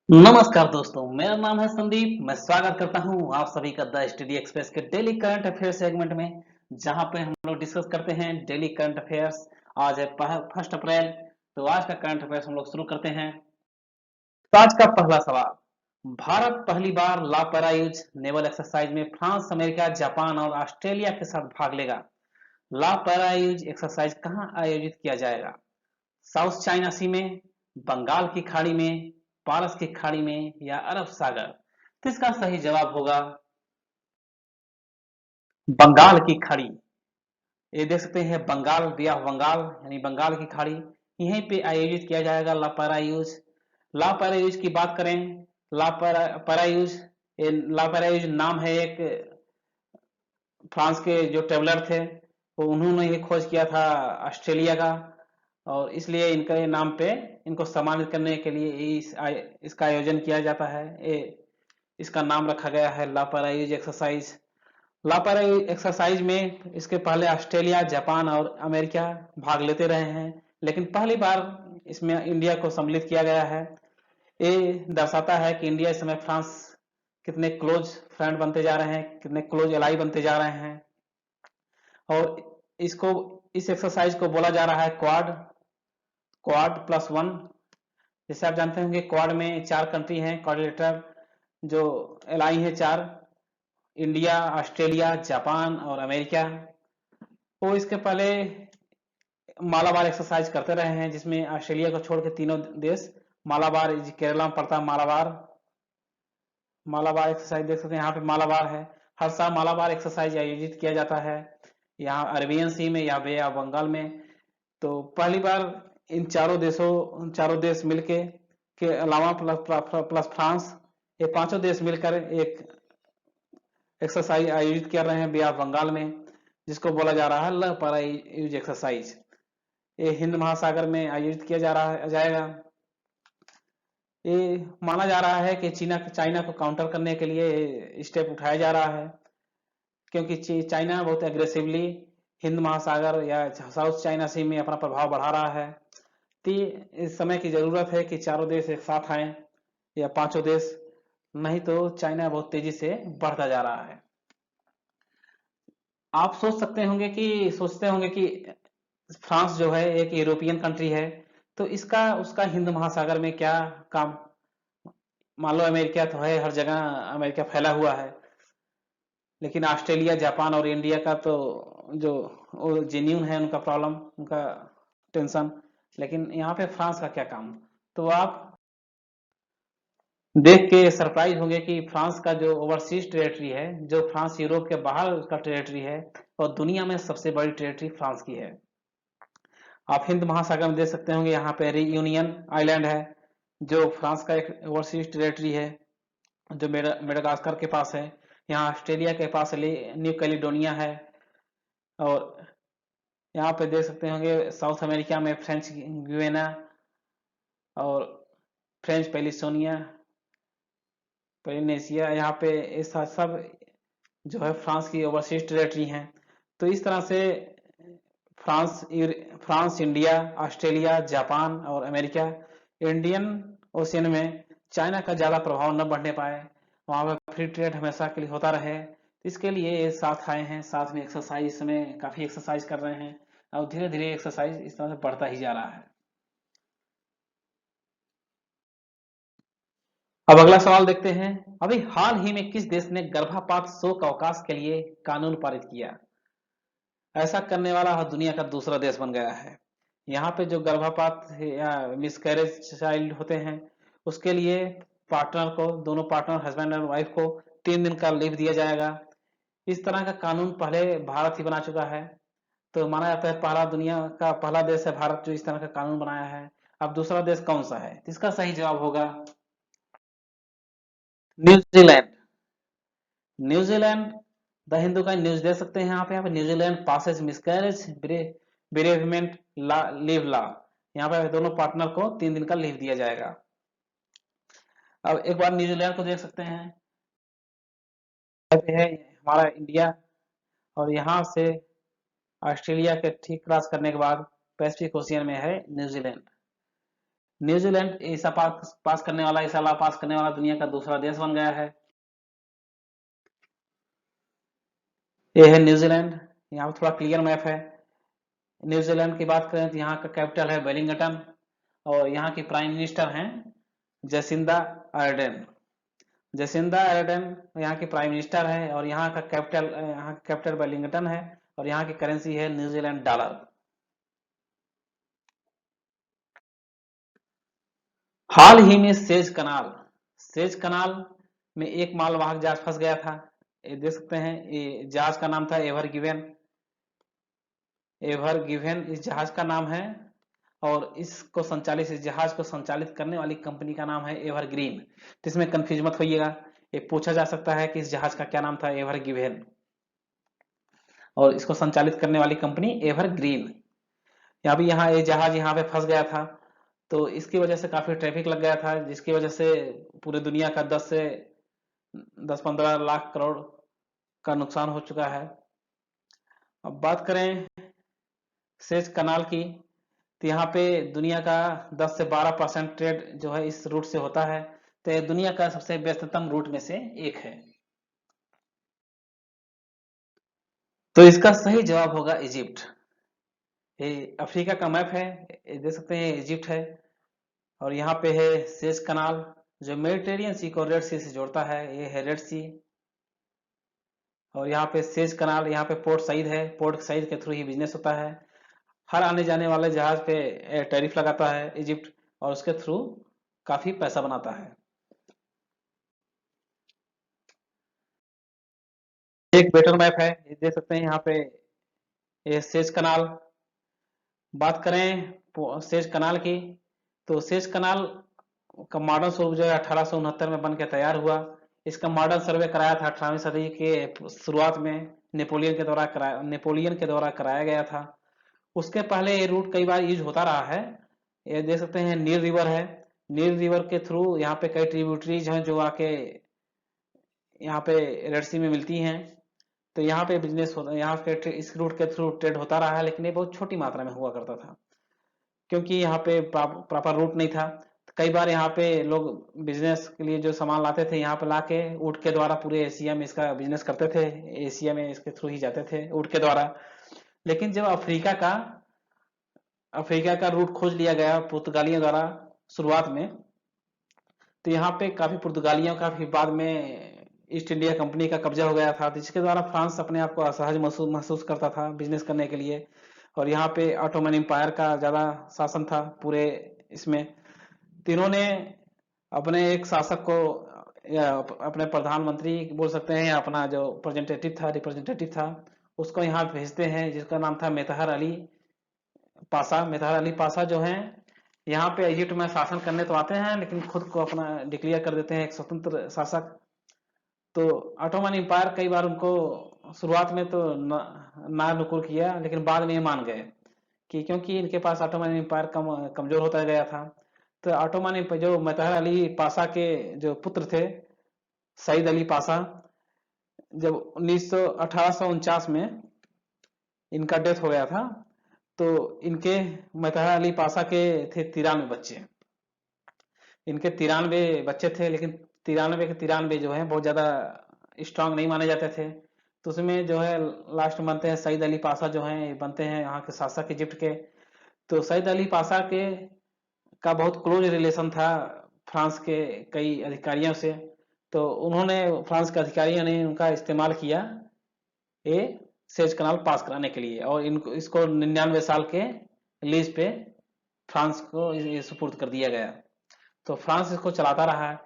नमस्कार दोस्तों, मेरा नाम है संदीप। मैं स्वागत करता हूं आप सभी का द स्टडी एक्सप्रेस के डेली करंट अफेयर्स सेगमेंट में, जहां पे हम लोग डिस्कस करते हैं डेली करंट अफेयर्स। आज है 1 अप्रैल। तो आज का करंट अफेयर्स हम लोग शुरू करते हैं। तो आज का पहला सवाल, भारत पहली बार ला पैरायूज नेवल एक्सरसाइज में फ्रांस, अमेरिका, जापान और ऑस्ट्रेलिया के साथ भाग लेगा। ला पैरायूज एक्सरसाइज कहां आयोजित किया जाएगा? साउथ चाइना सी में, बंगाल की खाड़ी में, पारस की खाड़ी में या अरब सागर? तो इसका सही जवाब होगा बंगाल की खाड़ी। ये देख सकते हैं बंगाल, बे ऑफ बंगाल यानी बंगाल की खाड़ी, यहीं पे आयोजित किया जाएगा ला पैरायूज। ला पैरायूज की बात करें, पैरायूज, ये ला पैरायूज नाम है एक फ्रांस के जो ट्रेवलर थे, वो उन्होंने ही खोज किया था ऑस्ट्रेलिया का, और इसलिए इनका ये नाम पे इनको सम्मानित करने के लिए इसका आयोजन किया जाता है। ये इसका नाम रखा गया है ला पैरायूज एक्सरसाइज। ला पैरायूज एक्सरसाइज में इसके पहले ऑस्ट्रेलिया, जापान और अमेरिका भाग लेते रहे हैं, लेकिन पहली बार इसमें इंडिया को सम्मिलित किया गया है। ये दर्शाता है कि इंडिया इस समय फ्रांस कितने क्लोज फ्रेंड बनते जा रहे हैं, कितने क्लोज एलाई बनते जा रहे हैं। और इसको, इस एक्सरसाइज को बोला जा रहा है क्वाड, क्वाड+1। जैसे आप जानते होंगे क्वाड में 4 कंट्री हैं क्वाड्रिलेटरल, जो एलाई है 4, इंडिया, ऑस्ट्रेलिया, जापान और अमेरिका। वो इसके पहले मालाबार एक्सरसाइज करते रहे हैं, जिसमें ऑस्ट्रेलिया को छोड़ के तीनों देश, मालाबार केरला में पड़ता है, मालाबार, मालाबार एक्सरसाइज देख सकते हैं यहाँ पे मालाबार है। हर साल मालाबार एक्सरसाइज आयोजित किया जाता है यहाँ अरेबियन सी में या बे ऑफ बंगाल में। तो पहली बार इन चारों देश मिलके के अलावा प्लस फ्रांस, ये पांचों देश मिलकर एक एक्सरसाइज आयोजित कर रहे हैं बे ऑफ बंगाल में, जिसको बोला जा रहा है ल पैरायूज एक्सरसाइज। ये हिंद महासागर में आयोजित किया जा रहा है जाएगा। ये माना जा रहा है कि चाइना को काउंटर करने के लिए स्टेप उठाया जा रहा है, क्योंकि चाइना बहुत एग्रेसिवली हिंद महासागर या साउथ चाइना सी में अपना प्रभाव बढ़ा रहा है। तो इस समय की जरूरत है कि चारों देश एक साथ आए, या पांचों देश, नहीं तो चाइना बहुत तेजी से बढ़ता जा रहा है। आप सोचते होंगे कि फ्रांस जो है एक यूरोपियन कंट्री है, तो इसका उसका हिंद महासागर में क्या काम? मान लो अमेरिका तो है हर जगह, अमेरिका फैला हुआ है, लेकिन ऑस्ट्रेलिया, जापान और इंडिया का तो जो वो जेन्यून है उनका प्रॉब्लम, उनका टेंशन, लेकिन यहाँ पे फ्रांस का क्या काम? तो आप देख के सरप्राइज होंगे कि फ्रांस का जो ओवरसीज टेरिटरी है, जो फ्रांस यूरोप के बाहर का टेरिटरी है, और दुनिया में सबसे बड़ी टेरिटरी फ्रांस की है। आप हिंद महासागर में देख सकते होंगे यहाँ पे रीयूनियन आइलैंड है, जो फ्रांस का एक ओवरसीज टेरिटरी है, जो मेडागास्कर के पास है। यहाँ ऑस्ट्रेलिया के पास न्यू कैलिडोनिया है। और यहाँ पे देख सकते होंगे साउथ अमेरिका में फ्रेंच गुयाना और फ्रेंच पेलिसोनिया, पोलिनेशिया, यहाँ पे ये सब जो है फ्रांस की ओवरसीज टेरिटरी हैं। तो इस तरह से France France, India, Australia, Japan और अमेरिका इंडियन ओशियन में चाइना का ज़्यादा प्रभाव न बढ़ने पाए, वहाँ पर फ्री ट्रेड हमेशा के लिए होता रहे, इसके लिए ये साथ आए हैं। साथ में एक्सरसाइज, इस समय काफ़ी एक्सरसाइज कर रहे हैं, और धीरे धीरे एक्सरसाइज इस तरह से बढ़ता ही जा रहा है। अब अगला सवाल देखते हैं। अभी हाल ही में किस देश ने गर्भपात शोक अवकाश के लिए कानून पारित किया? ऐसा करने वाला दुनिया का दूसरा देश बन गया है। यहाँ पे जो गर्भपात या मिसकैरेज चाइल्ड होते हैं, उसके लिए पार्टनर को, दोनों पार्टनर हस्बैंड और वाइफ को 3 दिन का लीव दिया जाएगा। इस तरह का कानून पहले भारत ही बना चुका है। तो माना जाता है पहला, दुनिया का पहला देश है भारत जो इस तरह का कानून बनाया है। अब दूसरा देश कौन सा है? इसका सही जवाब होगा न्यूजीलैंड। न्यूजीलैंड, द हिंदू का न्यूज दे सकते हैं यहाँ पे New Zealand passes miscarriage bereavement leave law. यहाँ पे दोनों पार्टनर को 3 दिन का लीव दिया जाएगा। अब एक बार न्यूजीलैंड को देख सकते हैं, पे है हमारा इंडिया, और यहाँ से ऑस्ट्रेलिया के ठीक क्रॉस करने के बाद पैसिफिक ओशियन में है न्यूजीलैंड। न्यूजीलैंड ऐसा पास करने वाला, ऐसा लॉ पास करने वाला दुनिया का दूसरा देश बन गया है। ये है न्यूजीलैंड। यहाँ पर थोड़ा क्लियर मैप है। न्यूजीलैंड की बात करें तो यहाँ का कैपिटल है वेलिंगटन और यहाँ की प्राइम मिनिस्टर हैं जसिंदा आर्डेन। जसिंदा आर्डेन यहाँ की प्राइम मिनिस्टर है और यहाँ का कैपिटल वेलिंगटन है और यहाँ की करेंसी है न्यूजीलैंड डॉलर। हाल ही में सेज कनाल में एक मालवाहक जहाज फंस गया था। ये देख सकते हैं, ये जहाज का नाम था एवर गिवेन इस जहाज का नाम है और इस जहाज को संचालित करने वाली कंपनी का नाम है एवरग्रीन। तो इसमें कंफ्यूज मत होइएगा, ये पूछा जा सकता है कि इस जहाज का क्या नाम था, एवर गिवेन, और इसको संचालित करने वाली कंपनी एवरग्रीन। यहाँ ये जहाज यहाँ पे फंस गया था तो इसकी वजह से काफी ट्रैफिक लग गया था, जिसकी वजह से पूरे दुनिया का 10-15 लाख करोड़ का नुकसान हो चुका है। अब बात करें सेज कनाल की तो यहाँ पे दुनिया का 10 से 12% ट्रेड जो है इस रूट से होता है। तो ये दुनिया का सबसे व्यस्ततम रूट में से एक है। तो इसका सही जवाब होगा इजिप्ट। ये अफ्रीका का मैप है, ये देख सकते हैं इजिप्ट है और यहाँ पे है सेज कनाल जो मेडिटेरियन सी को रेड सी से जोड़ता है, ये है रेड सी। और यहाँ पे सेज कनाल, यहाँ पे पोर्ट सईद है, पोर्ट सईद के थ्रू ही बिजनेस होता है। हर आने जाने वाले जहाज पे टैरिफ लगाता है इजिप्ट और उसके थ्रू काफी पैसा बनाता है। एक बेटर मैप है, ये देख सकते हैं यहाँ पे ये सेज कनाल। बात करें सेज कनाल की तो सेज कनाल का मॉडर्न स्वरूप जो है 1869 में बन के तैयार हुआ। इसका मॉडर्न सर्वे कराया था 18वीं सदी के शुरुआत में नेपोलियन के द्वारा कराया गया था। उसके पहले ये रूट कई बार यूज होता रहा है। ये देख सकते हैं नील रिवर है, नील रिवर के थ्रू यहाँ पे कई ट्रिब्यूटरीज हैं जो आके यहाँ पे रेड सी में मिलती हैं। तो यहाँ पे बिजनेस होता, यहाँ पे इस रूट के थ्रू ट्रेड होता रहा है, लेकिन ये बहुत छोटी मात्रा में हुआ करता था क्योंकि यहाँ पे प्रॉपर रूट नहीं था। तो कई बार यहाँ पे लोग बिजनेस के लिए जो सामान लाते थे यहाँ पे लाके ऊँट के द्वारा पूरे एशिया में इसका बिजनेस करते थे, एशिया में इसके थ्रू ही जाते थे ऊँट के द्वारा। लेकिन जब अफ्रीका का रूट खोज लिया गया पुर्तगालियों द्वारा शुरुआत में, तो यहाँ पे काफी पुर्तगालियों का फिर बाद में ईस्ट इंडिया कंपनी का कब्जा हो गया था, जिसके द्वारा फ्रांस अपने आप को असहज महसूस करता था बिजनेस करने के लिए। और यहाँ पे ऑटोमन एम्पायर का ज्यादा शासन था पूरे इसमें। तीनों ने अपने एक शासक को या अपने प्रधानमंत्री बोल सकते हैं या अपना जो रिप्रेजेंटेटिव था उसको यहाँ भेजते हैं, जिसका नाम था मेतहर अली पाशा जो हैं यहाँ पे इजिप्ट में शासन करने तो आते हैं लेकिन खुद को अपना डिक्लेयर कर देते हैं एक स्वतंत्र शासक। तो ऑटोमन एम्पायर कई बार उनको शुरुआत में तो ना नुकुर किया, लेकिन बाद में ये मान गए कि क्योंकि इनके पास ऑटोमन एम्पायर कमजोर होता गया था। तो ऑटोमन जो मेतहर अली पाशा के जो पुत्र थे सईद अली पाशा, जब 1849 में इनका डेथ हो गया था तो इनके मेतहर अली पाशा के थे 93 बच्चे। इनके 93 बच्चे थे, लेकिन 93 के 93 जो है बहुत ज्यादा स्ट्रांग नहीं माने जाते थे। तो उसमें जो है लास्ट में बनते हैं सईद अली पाशा जो हैं बनते हैं यहाँ के शासक इजिप्ट के। तो सईद अली पाशा के का बहुत क्लोज रिलेशन था फ्रांस के कई अधिकारियों से। तो उन्होंने फ्रांस के अधिकारियों ने उनका इस्तेमाल किया ये सेज कनाल पास कराने के लिए और इनको इसको 99 साल के लीज पे फ्रांस को ये सुपुर्द कर दिया गया। तो फ्रांस इसको चलाता रहा है,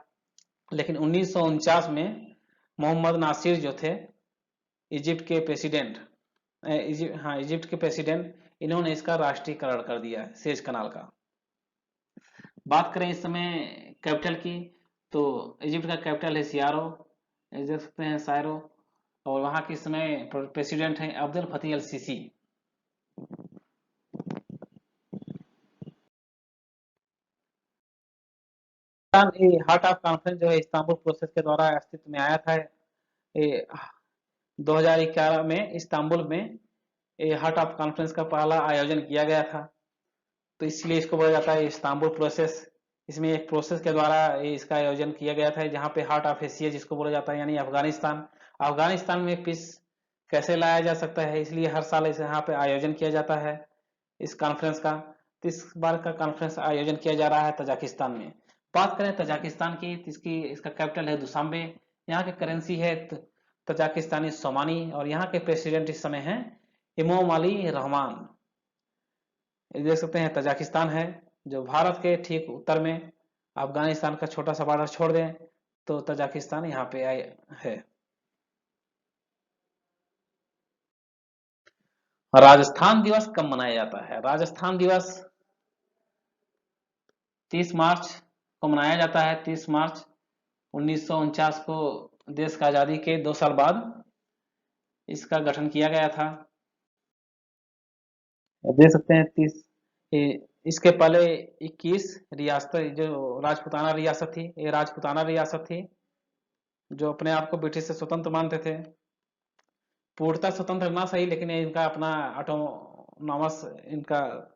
लेकिन 1949 में मोहम्मद नासिर जो थे इजिप्ट के प्रेसिडेंट, इजिप्ट के प्रेसिडेंट, इन्होंने इसका राष्ट्रीयकरण कर दिया है सेज कनाल का। बात करें इस समय कैपिटल की तो इजिप्ट का कैपिटल है सियारो, देख सकते हैं सायरो, और वहां के इस समय प्रेसिडेंट हैं अब्दुल फती अल सीसी। हार्ट ऑफ कॉन्फ्रेंस जो है इस्तांबुल प्रोसेस के द्वारा अस्तित्व में आया था। ये 2011 में इस्तांबुल में ये हार्ट ऑफ कॉन्फ्रेंस का पहला आयोजन किया गया था। तो इसलिए इसको बोला जाता है इस्तांबुल प्रोसेस। इसमें एक प्रोसेस के द्वारा इसका आयोजन किया गया था, जहाँ पे हार्ट ऑफ एशिया जिसको बोला जाता है, यानी अफगानिस्तान। अफगानिस्तान में पीस कैसे लाया जा सकता है, इसलिए हर साल इस यहाँ पे आयोजन किया जाता है इस कॉन्फ्रेंस का। तो इस बार का कॉन्फ्रेंस आयोजन किया जा रहा है तजाकिस्तान में। बात करें तजाकिस्तान की, तो इसका कैपिटल है दुशांबे। यहाँ की करेंसी है तजाकिस्तानी सोमानी, और यहाँ के प्रेसिडेंट इस समय हैं इमोमाली रहमान। देख सकते हैं तजाकिस्तान है जो भारत के ठीक उत्तर में, अफगानिस्तान का छोटा सा बॉर्डर छोड़ दें तो तजाकिस्तान यहाँ पे आए है। राजस्थान दिवस कब मनाया जाता है? राजस्थान दिवस 30 मार्च को मनाया जाता है। 30 मार्च 1949 को देश का आजादी के 2 साल बाद इसका गठन किया गया था। देख सकते हैं 30, इसके पहले 21 रियासत, जो राजपूताना रियासत थी, ये राजपूताना रियासत थी जो अपने आप को ब्रिटिश से स्वतंत्र मानते थे। पूर्णतः स्वतंत्र ना सही, लेकिन इनका अपना ऑटोनॉमस इनका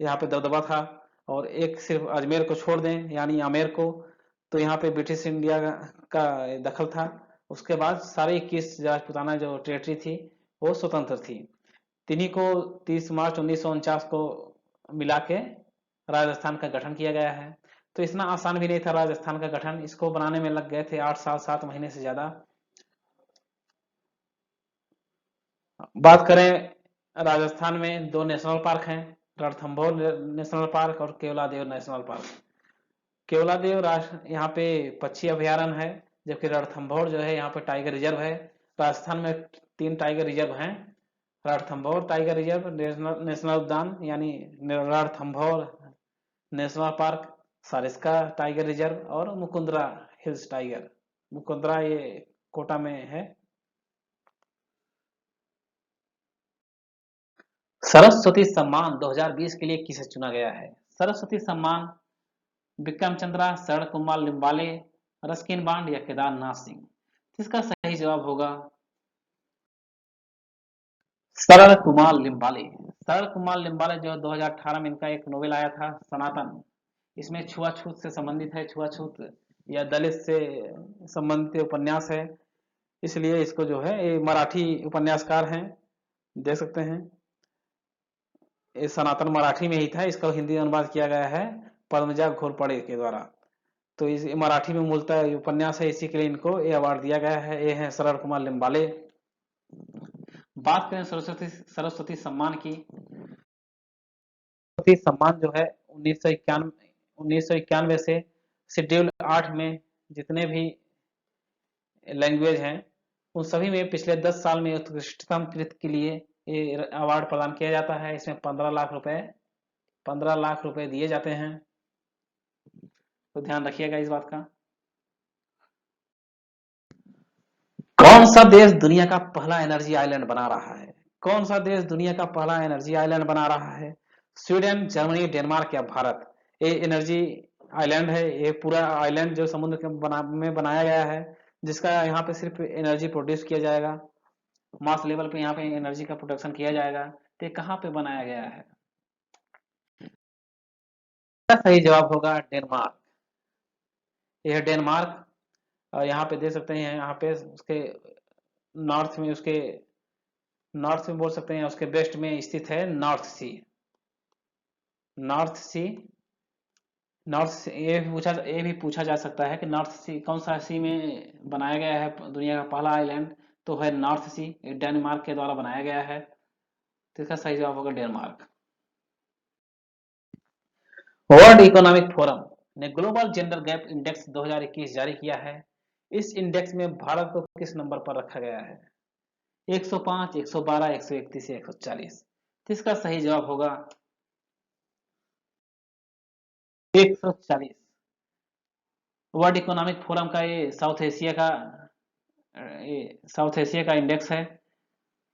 यहाँ पे दबदबा था। और एक सिर्फ अजमेर को छोड़ दें, यानी आमेर को, तो यहाँ पे ब्रिटिश इंडिया का दखल था। उसके बाद सारे 21 राजपूताना जो टेरिटरी थी वो स्वतंत्र थी। तिन्हीं को 30 मार्च 1949 को मिला के राजस्थान का गठन किया गया है। तो इतना आसान भी नहीं था राजस्थान का गठन, इसको बनाने में लग गए थे 8 साल 7 महीने से ज्यादा। बात करें राजस्थान में 2 नेशनल पार्क हैं, रणथंभौर नेशनल पार्क और केवलादेव नेशनल पार्क। केवलादेव यहाँ पे पक्षी अभयारण्य है, जबकि रणथंभौर जो है यहाँ पे टाइगर रिजर्व है। राजस्थान में 3 टाइगर रिजर्व हैं, रणथंभौर टाइगर रिजर्व, नेशनल उद्यान यानी Ranthambore national park, Sariska tiger reserve और मुकुंदरा हिल्स टाइगर। मुकुंदरा ये कोटा में है। सरस्वती सम्मान 2020 के लिए किसे चुना गया है? सरस्वती सम्मान विक्रम चंद्रा, शरद कुमार लिम्बाले, रस्किन बांड या केदारनाथ सिंह? इसका सही जवाब होगा शरद कुमार लिम्बाले। शरद कुमार लिम्बाले जो 2018 में इनका एक नोवेल आया था सनातन, इसमें छुआछूत से संबंधित है, छुआछूत या दलित से संबंधित उपन्यास है, इसलिए इसको जो है ये मराठी उपन्यासकार हैं। देख सकते हैं ये सनातन मराठी में ही था, इसका हिंदी अनुवाद किया गया है पद्मजा घोरपड़े के द्वारा। तो इस मराठी में मूलतः उपन्यास है, इसी के लिए इनको ये अवार्ड दिया गया है। ये है शरद कुमार लिम्बाले। बात करें सरस्वती सम्मान की, सरस्वती सम्मान जो है 1991 से शेड्यूल 8 में जितने भी लैंग्वेज हैं उन सभी में पिछले 10 साल में उत्कृष्टतम कृत के लिए ये अवार्ड प्रदान किया जाता है। इसमें 15 लाख रुपए दिए जाते हैं, तो ध्यान रखिएगा इस बात का। कौन सा देश दुनिया का पहला एनर्जी आइलैंड बना रहा है? कौन सा देश दुनिया का पहला एनर्जी आइलैंड बना रहा है? स्वीडन, जर्मनी, डेनमार्क या भारत? ये एनर्जी आइलैंड है, ये पूरा आइलैंड जो समुद्र के में बनाया गया है, जिसका यहाँ पे सिर्फ एनर्जी प्रोड्यूस किया जाएगा, मास लेवल पे यहाँ पे एनर्जी का प्रोडक्शन किया जाएगा। तो ये कहाँ पे बनाया गया है? सही जवाब होगा डेनमार्क। यह डेनमार्क, और यहाँ पे देख सकते हैं, यहाँ पे उसके नॉर्थ में, उसके नॉर्थ में बोल सकते हैं, उसके वेस्ट में स्थित है नॉर्थ सी। नॉर्थ सी, ये भी पूछा जा सकता है कि नॉर्थ सी कौन सा सी में बनाया गया है दुनिया का पहला आइलैंड, तो है नॉर्थ सी, डेनमार्क के द्वारा बनाया गया है। तो इसका सही जवाब होगा डेनमार्क। वर्ल्ड इकोनॉमिक फोरम ने ग्लोबल जेंडर गैप इंडेक्स 2021 जारी किया है। इस इंडेक्स में भारत को किस नंबर पर रखा गया है? 105, 112, 131 या 140? तो इसका सही जवाब होगा 140। वर्ल्ड इकोनॉमिक फोरम का ये साउथ एशिया का इंडेक्स है।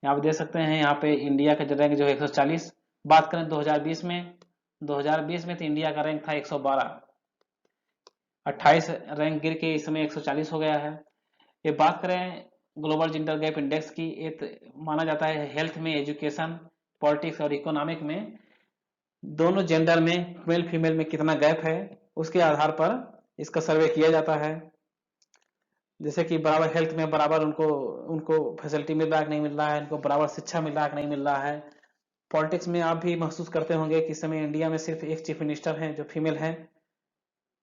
आप देख सकते हैं यहाँ पे इंडिया का रैंक जो है 140। बात करें 2020 में, 2020 में तो इंडिया का रैंक था 112, 28 रैंक गिर के इस समय 140 हो गया है। ये बात करें ग्लोबल जेंडर गैप इंडेक्स की, ये माना जाता है हेल्थ में, एजुकेशन, पॉलिटिक्स और इकोनॉमिक में दोनों जेंडर में मेल फीमेल में कितना गैप है, उसके आधार पर इसका सर्वे किया जाता है। जैसे कि बराबर हेल्थ में बराबर उनको उनको फैसिलिटी मिल रहा है कि नहीं मिल रहा है, उनको बराबर शिक्षा मिल रहा है कि नहीं मिल रहा है। पॉलिटिक्स में आप भी महसूस करते होंगे कि इस समय इंडिया में सिर्फ एक चीफ मिनिस्टर हैं जो फीमेल हैं,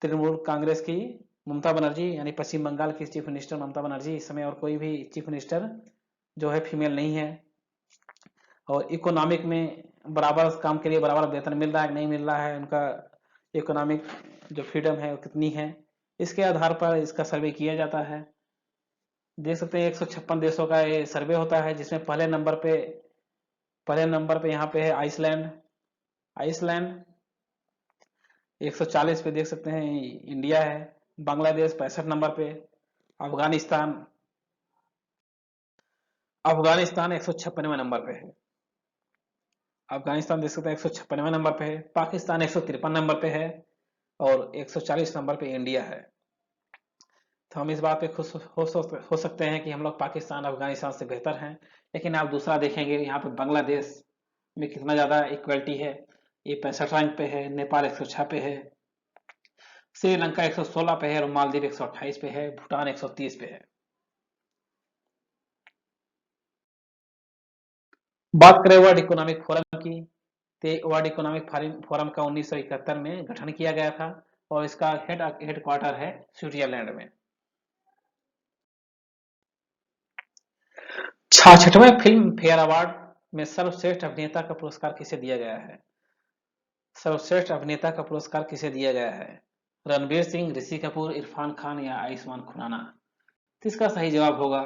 तृणमूल कांग्रेस की ममता बनर्जी, यानी पश्चिम बंगाल की चीफ मिनिस्टर ममता बनर्जी। इस समय और कोई भी चीफ मिनिस्टर जो है फीमेल नहीं है। और इकोनॉमिक में बराबर काम के लिए बराबर वेतन मिल रहा है कि नहीं मिल रहा है, उनका इकोनॉमिक जो फ्रीडम है वो कितनी है, इसके आधार पर इसका सर्वे किया जाता है। देख सकते हैं 156 देशों का ये सर्वे होता है, जिसमें पहले नंबर पे यहाँ पे है आइसलैंड। आइसलैंड 140 पे देख सकते हैं इंडिया है। बांग्लादेश 65 नंबर पे। अफगानिस्तान अफगानिस्तान 156वें नंबर पे है। अफगानिस्तान देख सकते हैं 156वें नंबर पे है। पाकिस्तान 153 नंबर पे है और 140 नंबर पे इंडिया है। तो हम इस बात पे खुश हो सकते हैं कि हम लोग पाकिस्तान अफगानिस्तान से बेहतर हैं। लेकिन आप दूसरा देखेंगे यहाँ पे बांग्लादेश में कितना ज़्यादा इक्वलिटी है। ये 65 रैंक पे है, नेपाल 106 पे है, श्रीलंका 116 पे है और मालदीव 128 पे है, भूटान 130 पे है। बात करें वर्ल्ड इकोनॉमिक फोरम की, तो वर्ल्ड इकोनॉमिक फोरम का 1971 में गठन किया गया था और इसका हेड क्वार्टर है स्विट्जरलैंड में। 66वें फिल्म फेयर अवार्ड में सर्वश्रेष्ठ अभिनेता का पुरस्कार किसे दिया गया है? सर्वश्रेष्ठ अभिनेता का पुरस्कार किसे दिया गया है? रणवीर सिंह, ऋषि कपूर, इरफान खान या आयुष्मान खुराना? तो इसका सही जवाब होगा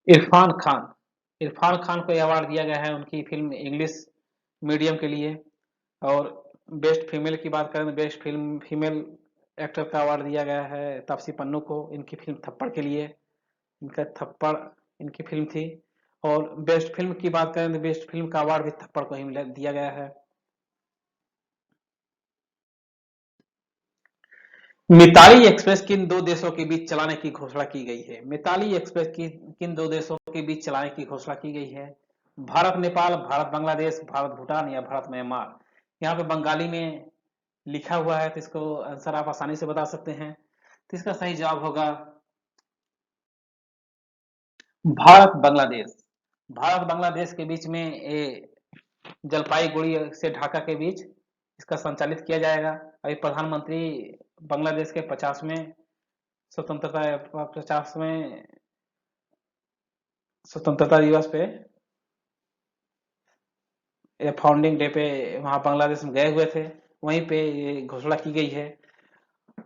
इरफान खान। इरफान खान को यह अवार्ड दिया गया है उनकी फिल्म इंग्लिश मीडियम के लिए। और बेस्ट फीमेल की बात करें तो बेस्ट फिल्म फीमेल एक्टर का अवार्ड दिया गया है तापसी पन्नू को, इनकी फिल्म थप्पड़ के लिए। इनका थप्पड़ इनकी फिल्म थी। और बेस्ट फिल्म की बात करें तो बेस्ट फिल्म का अवार्ड भी थप्पड़ को ही दिया गया है। मिताली एक्सप्रेस किन दो देशों के बीच चलाने की घोषणा की गई है? मिताली एक्सप्रेस की किन दो देशों के बीच चलाने की घोषणा की गई है? भारत नेपाल, भारत बांग्लादेश, भारत भूटान या भारत म्यांमार? यहाँ पे बंगाली में लिखा हुआ है तो इसको आंसर आप आसानी से बता सकते हैं। तो इसका सही जवाब होगा भारत बांग्लादेश। भारत बांग्लादेश के बीच में ये जलपाईगुड़ी से ढाका के बीच इसका संचालित किया जाएगा। अभी प्रधानमंत्री बांग्लादेश के 50वें स्वतंत्रता 50वें स्वतंत्रता दिवस पे या फाउंडिंग डे पे वहां बांग्लादेश में गए हुए थे, वहीं पे ये घोषणा की गई है।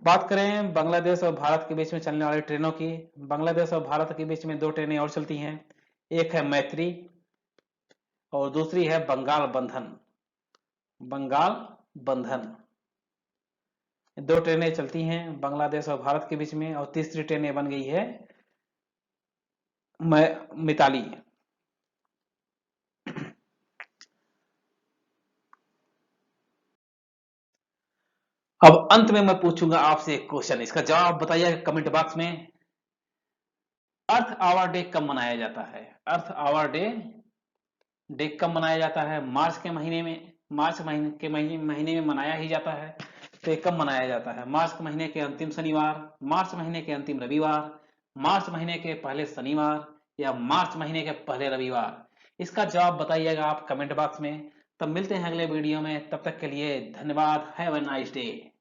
बात करें बांग्लादेश और भारत के बीच में चलने वाली ट्रेनों की, बांग्लादेश और भारत के बीच में दो ट्रेनें और चलती हैं। एक है मैत्री और दूसरी है बंगाल बंधन। बंगाल बंधन दो ट्रेनें चलती हैं बांग्लादेश और भारत के बीच में, और तीसरी ट्रेनें बन गई है मिताली। अब अंत में मैं पूछूंगा आपसे एक क्वेश्चन, इसका जवाब बताइएगा कमेंट बॉक्स में। अर्थ आवर डे कब मनाया जाता है? अर्थ आवर डे कब मनाया जाता है? मार्च के महीने में, महीने में मनाया ही जाता है। तो कब मनाया जाता है? मार्च के महीने के अंतिम शनिवार, मार्च महीने के अंतिम रविवार, मार्च महीने के पहले शनिवार या मार्च महीने के पहले रविवार? इसका जवाब बताइएगा आप कमेंट बॉक्स में। तब मिलते हैं अगले वीडियो में, तब तक के लिए धन्यवाद। Have a nice day.